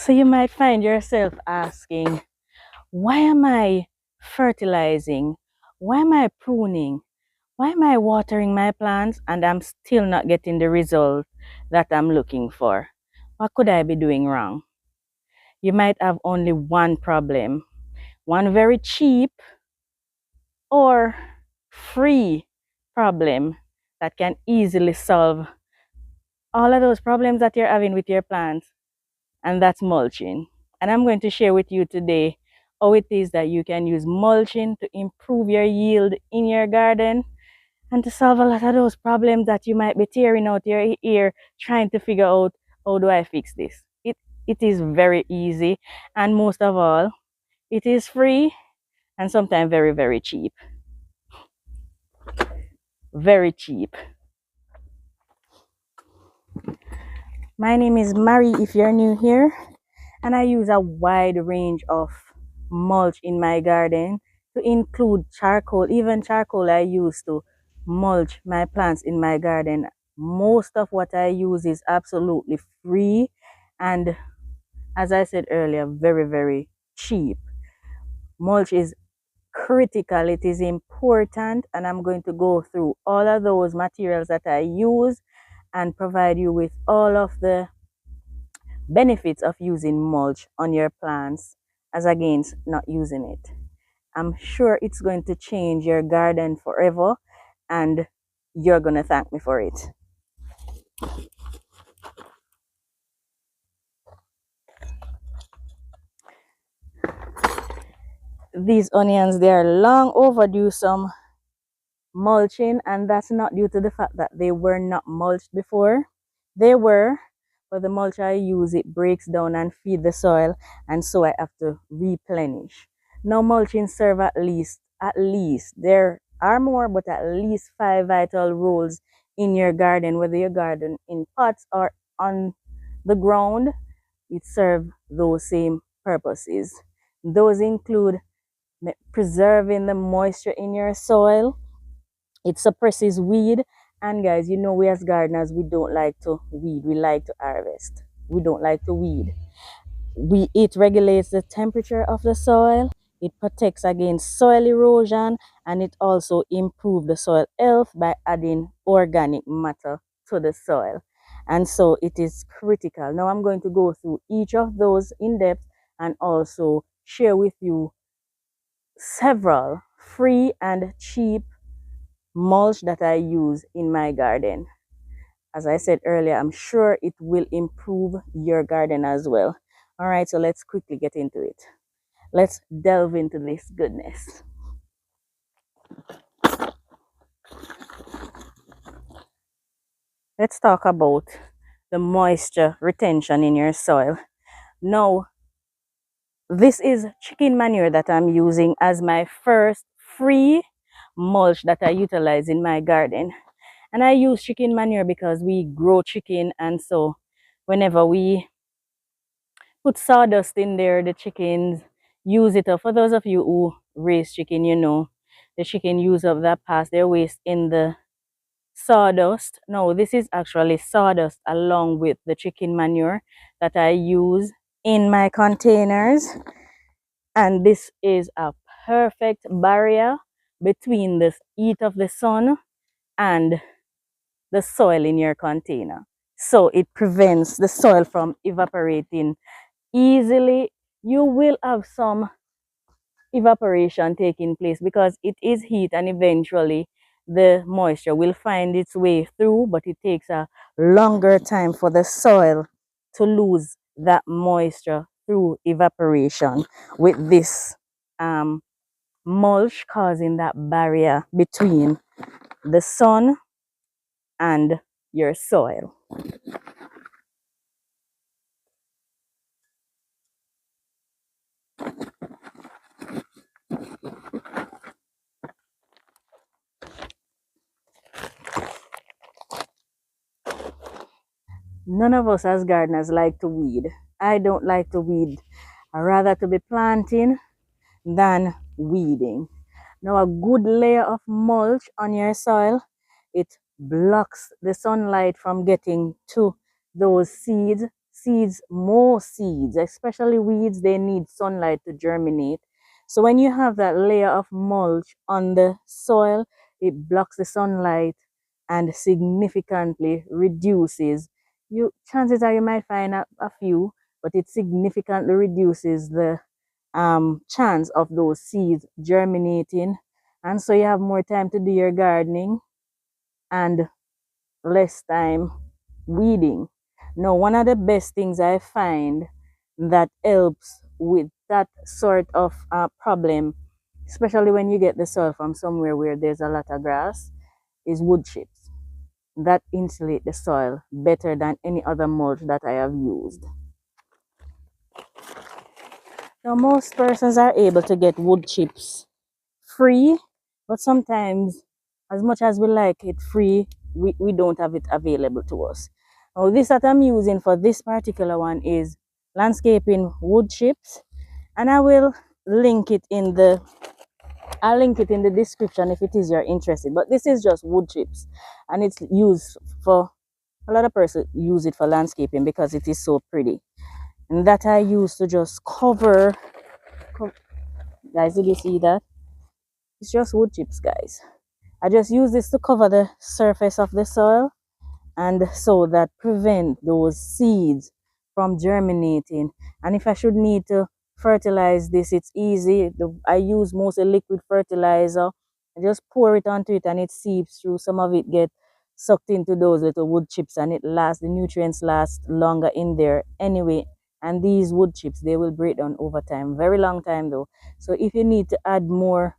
So you might find yourself asking, why am I fertilizing? Why am I pruning? Why am I watering my plants and I'm still not getting the result that I'm looking for? What could I be doing wrong? You might have only one problem, one very cheap or free problem that can easily solve all of those problems that you're having with your plants, and that's mulching. And I'm going to share with you today how it is that you can use mulching to improve your yield in your garden and to solve a lot of those problems that you might be tearing out your ear trying to figure out, how do I fix this? It is very easy, and most of all, it is free and sometimes very, very cheap. Very cheap. My name is Mary if you're new here, and I use a wide range of mulch in my garden to include charcoal. Even charcoal I use to mulch my plants in my garden. Most of what I use is absolutely free and, as I said earlier, very, very cheap. Mulch is critical, it is important, and I'm going to go through all of those materials that I use and provide you with all of the benefits of using mulch on your plants as against not using it. I'm sure it's going to change your garden forever, and you're going to thank me for it. These onions, they are long overdue some mulching, and that's not due to the fact that they were not mulched before. They were, but the mulch I use, it breaks down and feed the soil, and so I have to replenish. Now mulching serve at least there are more, but at least 5 vital roles in your garden, whether your garden in pots or on the ground. It serves those same purposes. Those include preserving the moisture in your soil. It suppresses weed. And guys, you know, we as gardeners, we don't like to weed. We like to harvest. We don't like to weed. It regulates the temperature of the soil. It protects against soil erosion, and it also improves the soil health by adding organic matter to the soil. And so it is critical. Now I'm going to go through each of those in depth and also share with you several free and cheap mulch that I use in my garden. As I said earlier, I'm sure it will improve your garden as well. All right, so let's quickly get into it. Let's delve into this goodness. Let's talk about the moisture retention in your soil. Now, this is chicken manure that I'm using as my first free mulch that I utilize in my garden. And I use chicken manure because we grow chicken, and so whenever we put sawdust in there, the chickens use it up. For those of you who raise chicken, you know the chicken use up that past their waste in the sawdust. No, this is actually sawdust along with the chicken manure that I use in my containers, and this is a perfect barrier between the heat of the sun and the soil in your container. So it prevents the soil from evaporating easily. You will have some evaporation taking place because it is heat, and eventually the moisture will find its way through, but it takes a longer time for the soil to lose that moisture through evaporation, with this mulch causing that barrier between the sun and your soil. None of us as gardeners like to weed. I don't like to weed. I rather to be planting than weeding. Now a good layer of mulch on your soil, it blocks the sunlight from getting to those seeds, seeds, most seeds, especially weeds, they need sunlight to germinate. So when you have that layer of mulch on the soil, it blocks the sunlight and significantly reduces, you chances are you might find a few, but it significantly reduces the chance of those seeds germinating. And so you have more time to do your gardening and less time weeding. Now, one of the best things I find that helps with that sort of problem, especially when you get the soil from somewhere where there's a lot of grass, is wood chips. That insulate the soil better than any other mulch that I have used. Now, most persons are able to get wood chips free, but sometimes, as much as we like it free, we don't have it available to us. Now, this that I'm using for this particular one is landscaping wood chips, and I'll link it in the description if it is you're interested. But this is just wood chips, and it's used for a lot of persons use it for landscaping because it is so pretty. And that I use to just cover guys, did you see that? It's just wood chips, guys. I just use this to cover the surface of the soil, and so that prevent those seeds from germinating. And if I should need to fertilize this, it's easy. I use mostly liquid fertilizer. I just pour it onto it and it seeps through. Some of it get sucked into those little wood chips, and the nutrients last longer in there anyway. And these wood chips, they will break down over time, very long time though. So if you need to add more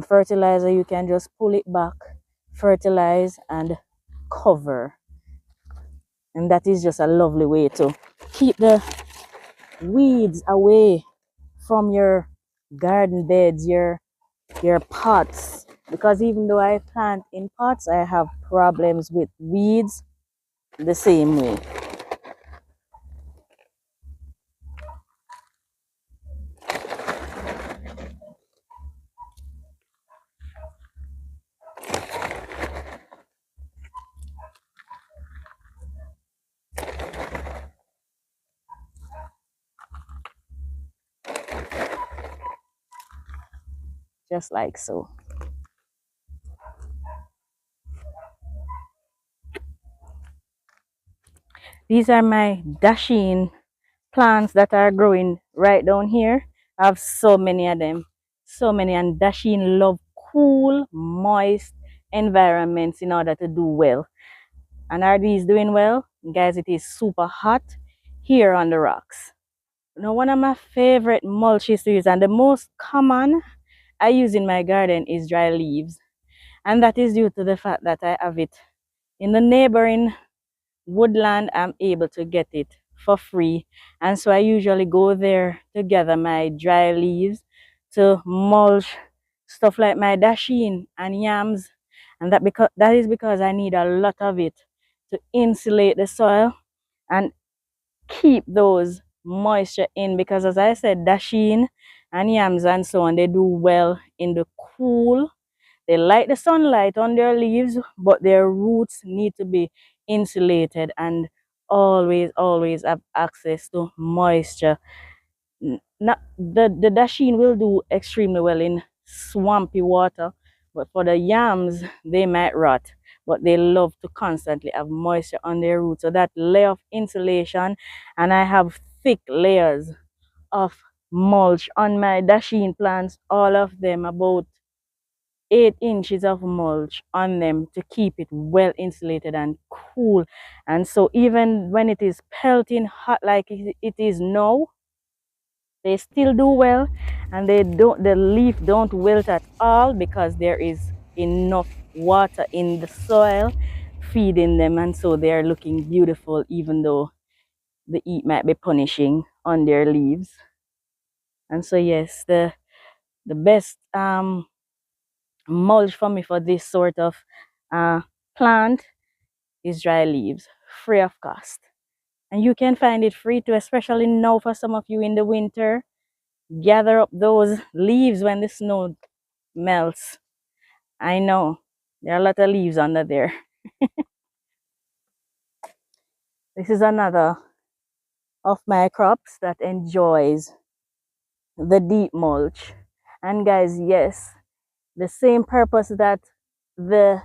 fertilizer, you can just pull it back, fertilize, and cover. And that is just a lovely way to keep the weeds away from your garden beds, your pots. Because even though I plant in pots, I have problems with weeds the same way. Just like so. These are my dasheen plants that are growing right down here. I have so many of them. So many. And dasheen love cool, moist environments in order to do well. And are these doing well? Guys, it is super hot here on the rocks. Now, one of my favorite mulches to use, and the most common I use in my garden, is dry leaves. And that is due to the fact that I have it in the neighboring woodland. I'm able to get it for free. And so I usually go there to gather my dry leaves to mulch stuff like my dasheen and yams. And that is because I need a lot of it to insulate the soil and keep those moisture in, because as I said, dasheen and yams and so on, they do well in the cool. They like the sunlight on their leaves, but their roots need to be insulated and always have access to moisture. Not the dasheen will do extremely well in swampy water, but for the yams, they might rot. But they love to constantly have moisture on their roots. So that layer of insulation, and I have thick layers of mulch on my dasheen plants, all of them about 8 inches of mulch on them to keep it well insulated and cool. And so even when it is pelting hot like it is now, they still do well, and the leaf don't wilt at all because there is enough water in the soil feeding them, and so they're looking beautiful even though the heat might be punishing on their leaves. And so yes, the best mulch for me for this sort of plant is dry leaves, free of cost. And you can find it free too, especially now for some of you in the winter. Gather up those leaves when the snow melts. I know there are a lot of leaves under there. This is another of my crops that enjoys the deep mulch. And guys, yes, the same purpose that the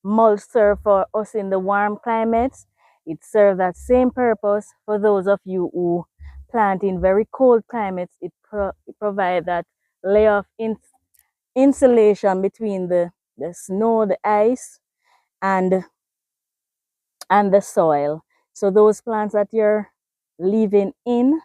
mulch serve for us in the warm climates, it serves that same purpose for those of you who plant in very cold climates. It provides that layer of insulation between the snow, the ice, and the soil. So those plants that you're leaving in,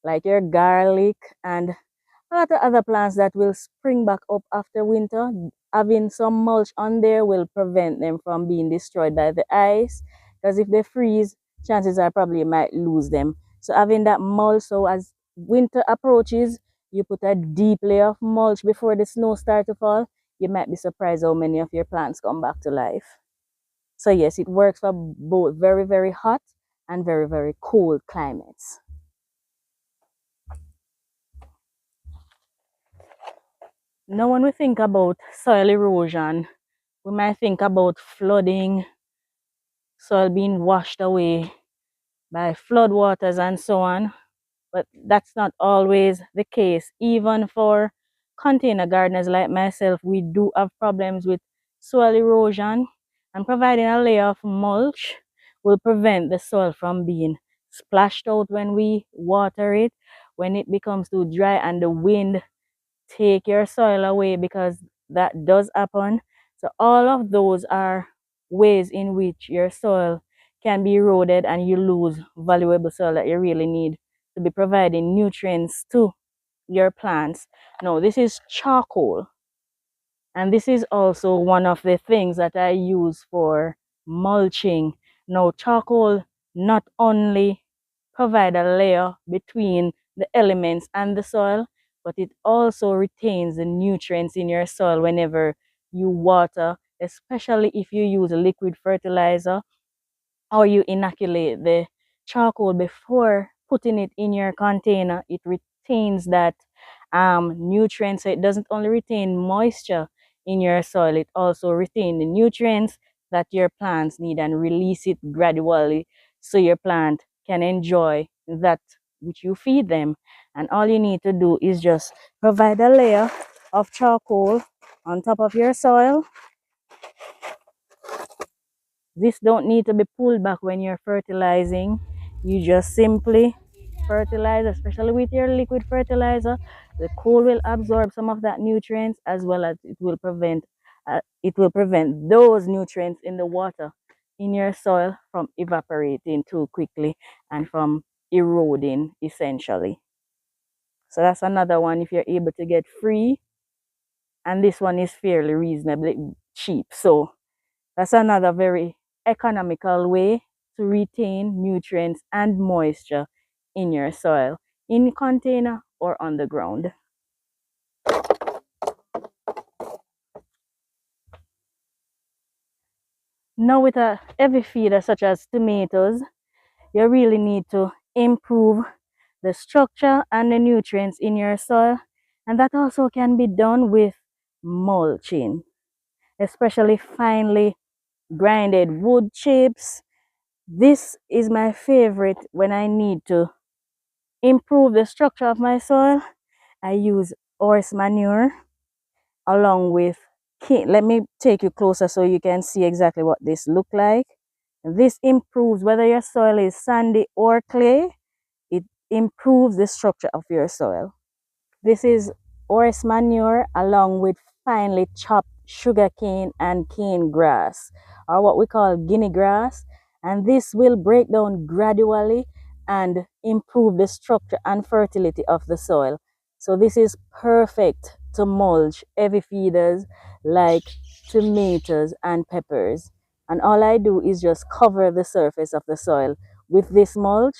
like your garlic and a lot of other plants that will spring back up after winter, having some mulch on there will prevent them from being destroyed by the ice. Because if they freeze, chances are probably you might lose them. So having that mulch, so as winter approaches, you put a deep layer of mulch before the snow starts to fall, you might be surprised how many of your plants come back to life. So yes, it works for both very, very hot and very, very cold climates. Now, when we think about soil erosion, we might think about flooding, soil being washed away by flood waters and so on, but that's not always the case. Even for container gardeners like myself, we do have problems with soil erosion, and providing a layer of mulch will prevent the soil from being splashed out when we water it, when it becomes too dry and the wind take your soil away, because that does happen. So all of those are ways in which your soil can be eroded and you lose valuable soil that you really need to be providing nutrients to your plants. Now, this is charcoal, and this is also one of the things that I use for mulching. Now, charcoal not only provide a layer between the elements and the soil, but it also retains the nutrients in your soil whenever you water, especially if you use a liquid fertilizer or you inoculate the charcoal before putting it in your container. It retains that nutrient, so it doesn't only retain moisture in your soil, it also retains the nutrients that your plants need and release it gradually so your plant can enjoy that which you feed them. And all you need to do is just provide a layer of charcoal on top of your soil. This don't need to be pulled back when you're fertilizing. You just simply fertilize, especially with your liquid fertilizer. The coal will absorb some of that nutrients, as well as it will prevent those nutrients in the water in your soil from evaporating too quickly and from eroding essentially. So that's another one if you're able to get free, and this one is fairly reasonably cheap. So that's another very economical way to retain nutrients and moisture in your soil, in container or on the ground. Now, with a heavy feeder such as tomatoes, you really need to improve the structure and the nutrients in your soil, and that also can be done with mulching, especially finely grinded wood chips. This is my favorite when I need to improve the structure of my soil. I use horse manure along with cane. Let me take you closer so you can see exactly what this look like. This improves whether your soil is sandy or clay. It improves the structure of your soil. This is horse manure along with finely chopped sugar cane and cane grass, or what we call guinea grass. And this will break down gradually and improve the structure and fertility of the soil. So this is perfect to mulch heavy feeders like tomatoes and peppers. And all I do is just cover the surface of the soil with this mulch,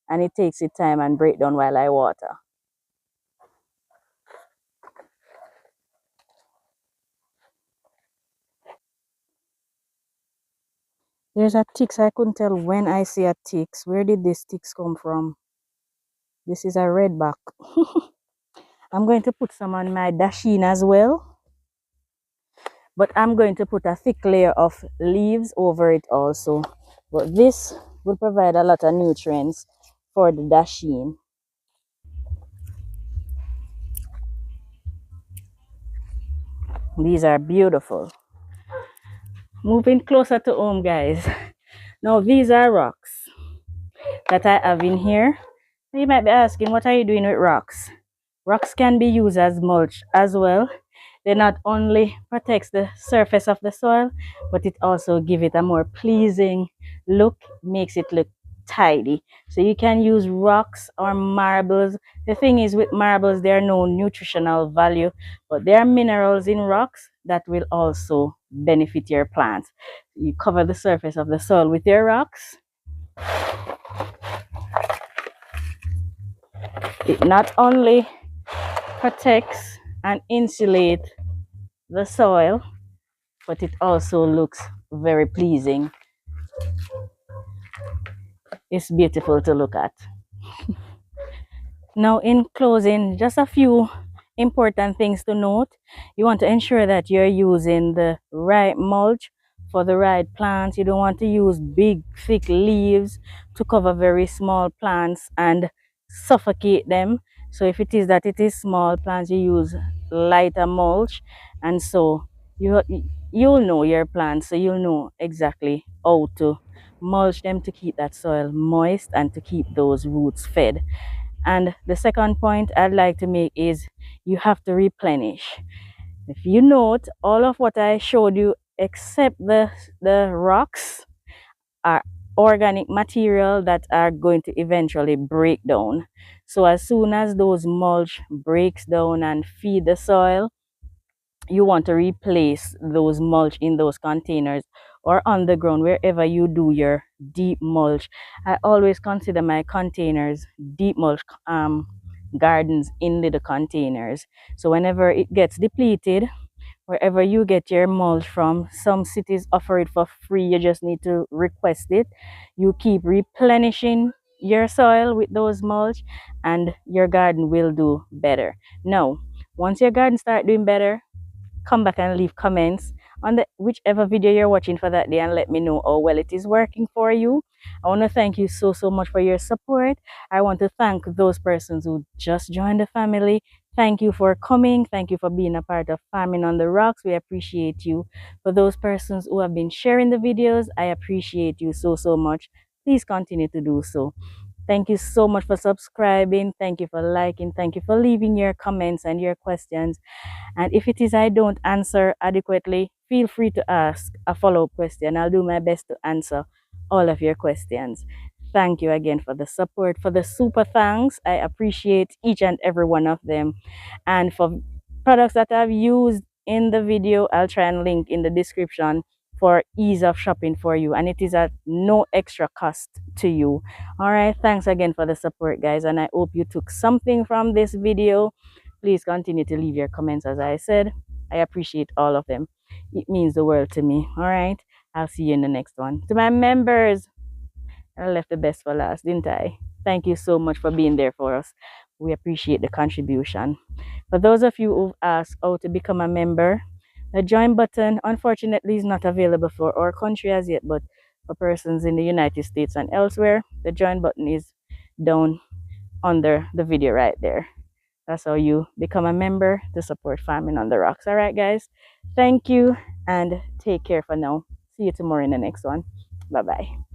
and it takes its time and break down while I water. There's a ticks. I couldn't tell when I see a ticks. Where did this ticks come from? This is a redback. I'm going to put some on my dasheen as well. But I'm going to put a thick layer of leaves over it also. But this will provide a lot of nutrients for the dasheen. These are beautiful. Moving closer to home, guys. Now these are rocks that I have in here. You might be asking, what are you doing with rocks? Rocks can be used as mulch as well. They not only protects the surface of the soil, but it also give it a more pleasing look, makes it look tidy. So you can use rocks or marbles. The thing is with marbles, there are no nutritional value, but there are minerals in rocks that will also benefit your plants. You cover the surface of the soil with your rocks. It not only protects and insulate the soil, but it also looks very pleasing. It's beautiful to look at. Now, in closing, just a few important things to note. You want to ensure that you're using the right mulch for the right plants. You don't want to use big, thick leaves to cover very small plants and suffocate them. So if it is that it is small plants, you use lighter mulch, and so you'll know your plants, so you'll know exactly how to mulch them to keep that soil moist and to keep those roots fed. And the second point I'd like to make is you have to replenish. If you note, all of what I showed you except the rocks are organic material that are going to eventually break down. So as soon as those mulch breaks down and feed the soil, you want to replace those mulch in those containers or on the ground wherever you do your deep mulch. I always consider my containers deep mulch gardens in little containers. So whenever it gets depleted, wherever you get your mulch from, some cities offer it for free. You just need to request it. You keep replenishing your soil with those mulch and your garden will do better. Now, once your garden start doing better, come back and leave comments on the whichever video you're watching for that day and let me know how well it is working for you. I want to thank you so much for your support. I want to thank those persons who just joined the family. Thank you for coming. Thank you for being a part of Farming on the Rocks. We appreciate you. For those persons who have been sharing the videos, I appreciate you so much. Please continue to do so. Thank you so much for subscribing. Thank you for liking. Thank you for leaving your comments and your questions. And if it is I don't answer adequately, feel free to ask a follow-up question. I'll do my best to answer all of your questions. Thank you again for the support, for the super thanks. I appreciate each and every one of them. And for products that I've used in the video, I'll try and link in the description for ease of shopping for you, and it is at no extra cost to you. All right, thanks again for the support, guys, and I hope you took something from this video. Please continue to leave your comments. As I said, I appreciate all of them. It means the world to me. All right, I'll see you in the next one. To my members, I left the best for last, didn't I? Thank you so much for being there for us. We appreciate the contribution. For those of you who've asked how to become a member, the join button, unfortunately, is not available for our country as yet, but for persons in the United States and elsewhere, the join button is down under the video right there. That's how you become a member to support Farming on the Rocks. All right, guys. Thank you and take care for now. See you tomorrow in the next one. Bye-bye.